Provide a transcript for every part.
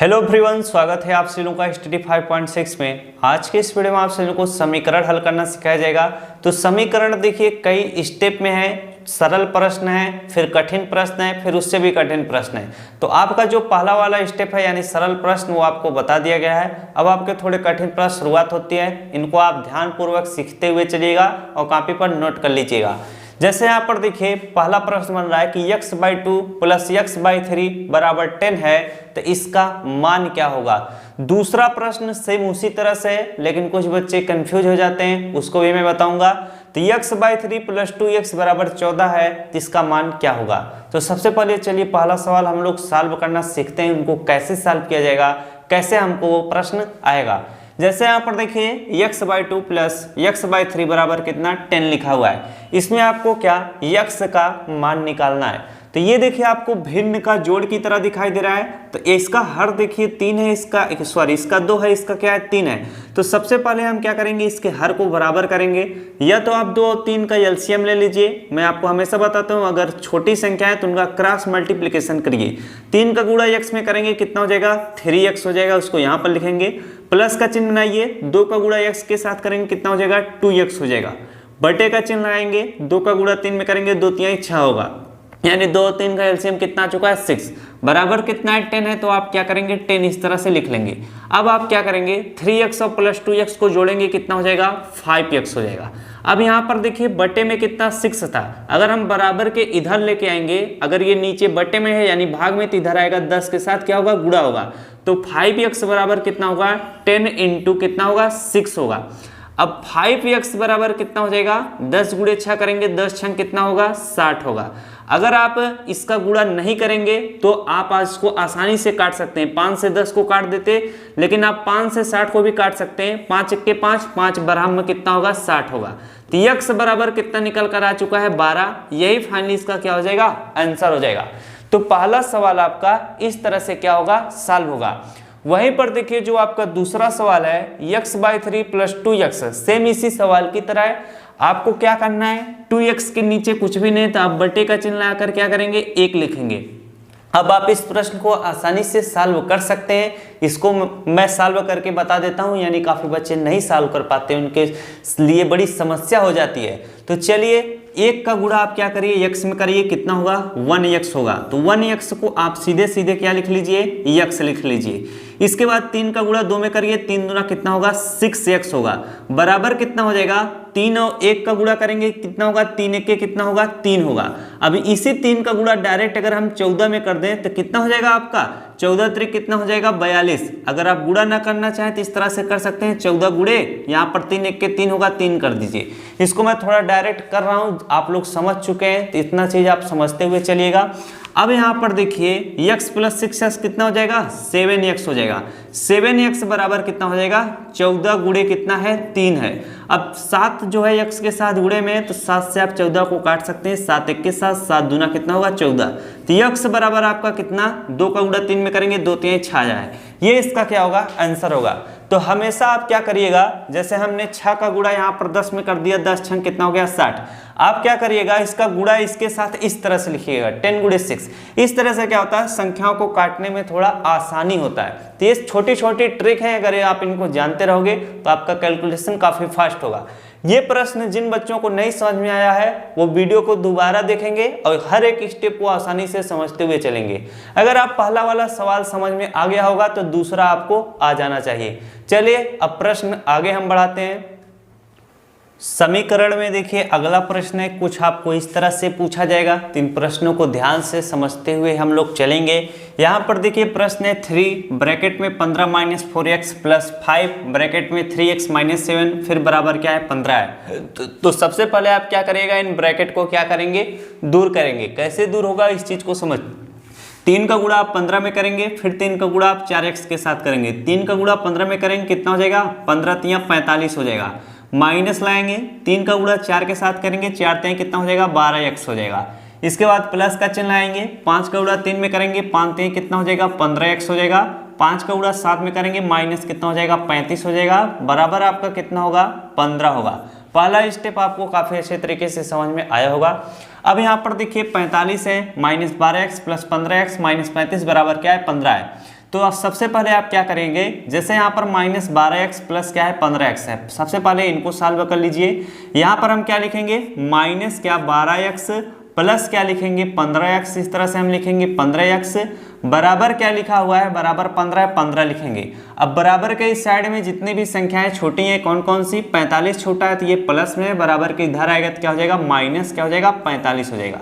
Hello everyone, स्वागत है आप सभी लोगों का स्टडी 5.6 में। आज के इस वीडियो में आप सभी लोगों को समीकरण हल करना सिखाया जाएगा। तो समीकरण देखिए कई स्टेप में है, सरल प्रश्न है, फिर कठिन प्रश्न है, फिर उससे भी कठिन प्रश्न है। तो आपका जो पहला वाला स्टेप है यानी सरल प्रश्न वो आपको बता दिया गया है। अब आपके थोड़े कठिन प्रश्न शुरुआत होती है, इनको आप ध्यानपूर्वक सीखते हुए चलिएगा और कॉपी पर नोट कर लीजिएगा। जैसे यहाँ पर देखिए पहला प्रश्न बन रहा है कि x/2 प्लस x/3 बराबर 10 है, तो इसका मान क्या होगा। दूसरा प्रश्न सेम उसी तरह से है, लेकिन कुछ बच्चे कंफ्यूज हो जाते हैं, उसको भी मैं बताऊंगा। तो x/3 प्लस 2x बराबर 14 है, तो इसका मान क्या होगा। तो सबसे पहले चलिए पहला सवाल हम लोग सॉल्व करना सीखते हैं, उनको कैसे सॉल्व किया जाएगा, कैसे हमको वो प्रश्न आएगा। जैसे यहाँ पर देखिए x/2 प्लस x/3 बराबर कितना 10 लिखा हुआ है। इसमें आपको क्या x का मान निकालना है। तो ये देखिए आपको भिन्न का जोड़ की तरह दिखाई दे रहा है। तो इसका हर देखिए 3 है, इसका 2 है, इसका क्या है 3 है। तो सबसे पहले हम क्या करेंगे, इसके हर को बराबर करेंगे। या तो आप 2 और 3 का एलसीएम ले लीजिए। मैं आपको हमेशा बताता हूँ अगर छोटी संख्या है तो उनका क्रॉस मल्टीप्लिकेशन करिए। 3 का गुणा x में करेंगे कितना हो जाएगा 3x हो जाएगा, उसको यहाँ पर लिखेंगे। प्लस का चिन्ह बनाइए, 2 का गुणा x के साथ करेंगे कितना हो जाएगा 2x हो जाएगा। बटे का चिन्ह लगाएंगे, 2 का गुणा 3 में करेंगे 2 3 6 होगा, यानी 2 और 3 का एलसीएम कितना आ चुका है 6। बराबर कितना है 10 है, तो आप क्या करेंगे 10 इस तरह से लिख लेंगे। अब आप क्या करेंगे 3x और प्लस 2x को जोड़ेंगे कितना हो जाएगा 5x हो जाएगा। अब यहाँ पर देखिए बटे में कितना 6 था, अगर हम बराबर के इधर लेके आएंगे, अगर ये नीचे बटे में है यानी भाग में, तो इधर आएगा 10 के साथ क्या होगा गुणा होगा। तो 5x बराबर कितना होगा 10 इंटू कितना होगा 6 होगा। अब 5x बराबर कितना हो जाएगा 10 गुणे 6 करेंगे, 10 छंग कितना होगा 60 होगा। अगर आप इसका गुणा नहीं करेंगे तो आप इसको आसानी से काट सकते हैं। 5 से 10 को काट देते, लेकिन आप 5 से 60 को भी काट सकते हैं। 5 1 के 5, 5 बराबर में कितना होगा 60 होगा। तो x बराबर कितना निकल कर आ चुका है 12। यही फाइनली इसका क्या हो जाएगा आंसर हो जाएगा। तो पहला सवाल आपका इस तरह से क्या होगा सॉल्व होगा। वहीं पर देखिए जो आपका दूसरा सवाल है x/3 प्लस 2x, सेम इसी सवाल की तरह है। आपको क्या करना है 2x के नीचे कुछ भी नहीं, तो आप बटे का चिन्ह लाकर क्या करेंगे 1 लिखेंगे। अब आप इस प्रश्न को आसानी से सॉल्व कर सकते हैं। इसको मैं सॉल्व करके बता देता हूं, यानी काफी बच्चे नहीं सॉल्व कर पाते, उनके लिए बड़ी समस्या हो जाती है। तो चलिए 1 का गुणा आप क्या करिए x में करिए कितना होगा 1x होगा। तो 1x को आप सीधे सीधे क्या लिख लीजिए x लिख लीजिए। इसके बाद 3 का गुणा 2 में करिए, 3 दूना कितना होगा 6x होगा। बराबर कितना हो जाएगा 3 और 1 का गुणा करेंगे कितना होगा 3 1 के कितना होगा 3 होगा। अब इसी 3 का गुणा डायरेक्ट अगर हम 14 में कर दें तो कितना हो जाएगा आपका 14 त्रिक कितना हो जाएगा 42। अगर आप गुणा ना करना चाहें तो इस तरह से कर सकते हैं, 14 गुणे यहाँ पर 3 1 के 3 होगा 3 कर दीजिए। इसको मैं थोड़ा डायरेक्ट कर रहा हूँ, आप लोग समझ चुके हैं, तो इतना चीज आप समझते हुए चलिएगा। अब यहाँ पर देखिए x प्लस 6x कितना हो जाएगा 7x हो जाएगा। 7x बराबर कितना हो जाएगा 14 गुणे कितना है 3 है। अब 7 जो है x के साथ गुणे में, तो 7 से आप 14 को काट सकते हैं, 7 1 के साथ 7 दूना कितना होगा 14। तो x बराबर आपका कितना 2 का गुणा 3 में करेंगे 2 3 6 जाए, ये इसका क्या होगा आंसर होगा। तो हमेशा आप क्या करिएगा, जैसे हमने 6 का गुणा यहाँ पर 10 में कर दिया, 10 छंग कितना हो गया 60। आप क्या करिएगा इसका गुणा इसके साथ इस तरह से लिखिएगा 10 गुणे 6। इस तरह से क्या होता है संख्याओं को काटने में थोड़ा आसानी होता है। तो ये छोटी छोटी ट्रिक है, अगर आप इनको जानते रहोगे तो आपका कैलकुलेशन काफी फास्ट होगा। ये प्रश्न जिन बच्चों को नहीं समझ में आया है वो वीडियो को दोबारा देखेंगे और हर एक स्टेप को आसानी से समझते हुए चलेंगे। अगर आप पहला वाला सवाल समझ में आ गया होगा तो दूसरा आपको आ जाना चाहिए। चलिए अब प्रश्न आगे हम बढ़ाते हैं। समीकरण में देखिए अगला प्रश्न है, कुछ आपको इस तरह से पूछा जाएगा, तो इन प्रश्नों को ध्यान से समझते हुए हम लोग चलेंगे। यहाँ पर देखिए प्रश्न है 3 ब्रैकेट में 15 माइनस 4x प्लस 5 ब्रैकेट में 3x माइनस 7 फिर बराबर क्या है 15 है। तो सबसे पहले आप क्या करिएगा इन ब्रैकेट को क्या करेंगे दूर करेंगे। कैसे दूर होगा इस चीज को समझ। 3 का गुणा आप 15 में करेंगे, फिर 3 का गुणा आप 4x के साथ करेंगे। 3 का गुणा 15 में करेंगे कितना हो जाएगा 15 3 45 हो जाएगा। माइनस लाएंगे, 3 का गुणा 4 के साथ करेंगे, 4 3 कितना हो जाएगा 12x हो जाएगा। इसके बाद प्लस का चिन्ह लाएंगे, 5 का गुणा 3 में करेंगे, 5 3 कितना हो जाएगा 15x हो जाएगा। 5 का गुणा 7 में करेंगे, माइनस कितना हो जाएगा 35 हो जाएगा। बराबर आपका कितना होगा 15 होगा। पहला स्टेप आपको काफी अच्छे तरीके से समझ में आया होगा। अब यहाँ पर देखिए 45 है, minus 12x plus 15x minus 35 बराबर क्या है 15 है। तो अब सबसे पहले आप क्या करेंगे, जैसे यहाँ पर -12x प्लस क्या है 15x है, सबसे पहले इनको सॉल्व कर लीजिए। यहाँ पर हम क्या लिखेंगे, माइनस क्या 12x प्लस क्या लिखेंगे 15x, इस तरह से हम लिखेंगे 15x बराबर क्या लिखा हुआ है, बराबर 15 लिखेंगे। अब बराबर के इस साइड में जितनी भी संख्याएं छोटी हैं कौन कौन सी, 45 छोटा है तो ये प्लस में, बराबर के इधर आएगा तो क्या हो जाएगा माइनस क्या हो जाएगा 45 हो जाएगा।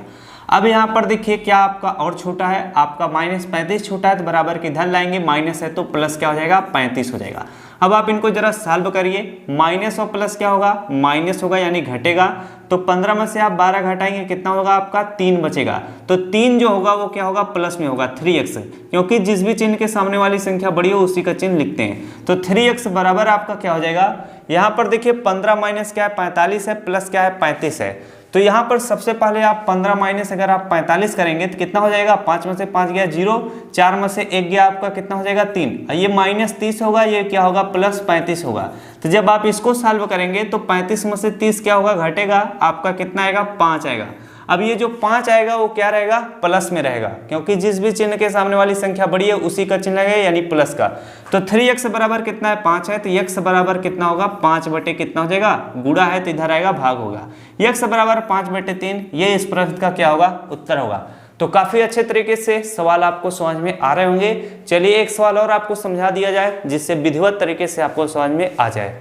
अब यहाँ पर देखिए क्या आपका और छोटा है, आपका -35 छोटा है तो बराबर के इधर लाएंगे, माइनस है तो प्लस क्या हो जाएगा 35 हो जाएगा। अब आप इनको जरा सॉल्व करिए, माइनस और प्लस क्या होगा, माइनस होगा यानी घटेगा, तो 15 में से आप 12 घटाएंगे कितना होगा आपका 3 बचेगा, तो 3 जो होगा वो क्या होगा प्लस में होगा 3x, क्योंकि जिस भी चिन्ह के सामने वाली संख्या बड़ी हो उसी का चिन्ह लिखते हैं। तो 3x बराबर आपका क्या हो जाएगा, यहाँ पर देखिए 15 माइनस क्या है 45 है, प्लस क्या है 35 है। तो यहाँ पर सबसे पहले आप 15 माइनस अगर आप 45 करेंगे तो कितना हो जाएगा, 5 में से 5 गया 0, 4 में से 1 गया आपका कितना हो जाएगा 3, ये -30 होगा, ये क्या होगा +35 होगा। तो जब आप इसको सॉल्व करेंगे तो 35 में से 30 क्या होगा घटेगा, आपका कितना आएगा 5 आएगा। अब ये जो 5 आएगा वो क्या रहेगा, प्लस में रहेगा, क्योंकि जिस भी चिन्ह के सामने वाली संख्या बड़ी है उसी का चिन्ह लगेगा यानी प्लस का। तो 3x बराबर कितना है 5 है, तो x बराबर कितना होगा 5 बटे कितना हो जाएगा, गुणा है तो इधर आएगा भाग होगा, x बराबर 5 बटे 3, ये इस प्रश्न का क्या होगा उत्तर होगा। तो काफी अच्छे तरीके से सवाल आपको समझ में आ रहे होंगे। चलिए एक सवाल और आपको समझा दिया जाए जिससे विधिवत तरीके से आपको समझ में आ जाए।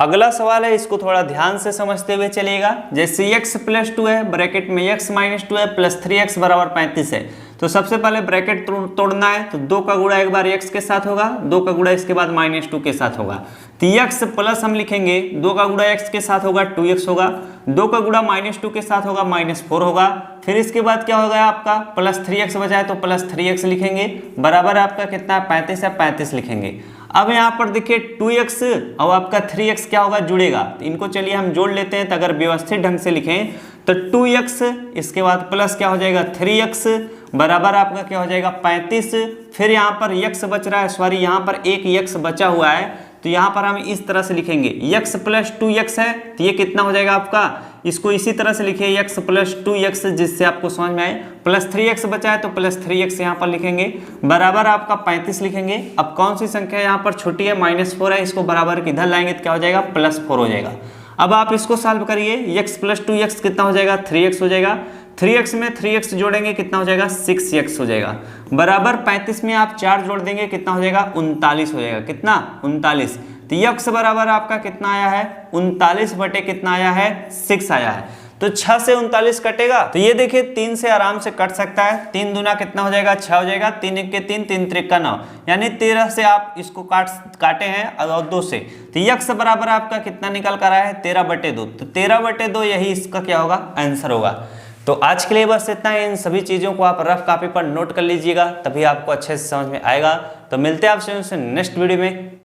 अगला सवाल है, इसको थोड़ा ध्यान से समझते हुए चलिएगा। जैसे x + 2 है, ब्रैकेट में x - 2 है प्लस 3x बराबर 35 है, तो सबसे पहले ब्रैकेट तोड़ना है, तो 2 का गुणा एक बार x के साथ होगा, 2 का गुणा इसके बाद -2 के साथ होगा, तो x प्लस हम लिखेंगे, 2 का गुणा x के साथ होगा 2x होगा, 2 का गुणा -2 के साथ होगा -4 होगा, फिर इसके बाद क्या होगा आपका प्लस 3x बचा है तो प्लस 3x लिखेंगे, बराबर आपका कितना 35 है 35 लिखेंगे। अब यहाँ पर देखिए 2x और आपका 3x क्या होगा जुड़ेगा, तो इनको चलिए हम जोड़ लेते हैं, तो अगर व्यवस्थित ढंग से लिखें तो 2x इसके बाद प्लस क्या हो जाएगा 3x बराबर आपका क्या हो जाएगा 35, फिर यहाँ पर x बच रहा है, सॉरी यहाँ पर एक x बचा हुआ है, तो यहाँ पर हम इस तरह से लिखेंगे x + 2x है, तो ये कितना हो जाएगा आपका, इसको इसी तरह से लिखिए x + 2x जिससे आपको समझ में आए, प्लस 3x बचा है तो प्लस 3x यहाँ पर लिखेंगे, बराबर आपका 35 लिखेंगे। अब कौन सी संख्या यहाँ पर छोटी है -4 है, इसको बराबर के इधर लाएंगे तो क्या हो जाएगा +4 हो जाएगा। अब आप इसको सॉल्व करिए, x + 2x कितना हो जाएगा 3x हो जाएगा, 3x में 3x जोड़ेंगे कितना हो जाएगा 6x हो जाएगा, बराबर 35 में आप 4 जोड़ देंगे कितना हो जाएगा 39 हो जाएगा, कितना 39। तो x बराबर आपका कितना आया है 39 बटे कितना आया है 6 आया है, तो 6 से 39 कटेगा, तो ये देखिए 3 से आराम से कट सकता है, 3 दूना कितना हो जाएगा 6 हो जाएगा, 3 1 के 3 3 3 का 9, यानी 13 से आप इसको काटे हैं और 2 से, तो x बराबर आपका कितना निकल कर आया है 13/2, तो 13/2 यही इसका क्या होगा आंसर होगा। तो आज के लिए बस इतना है, इन सभी चीज़ों को आप रफ कॉपी पर नोट कर लीजिएगा, तभी आपको अच्छे से समझ में आएगा। तो मिलते हैं आपसे नेक्स्ट वीडियो में।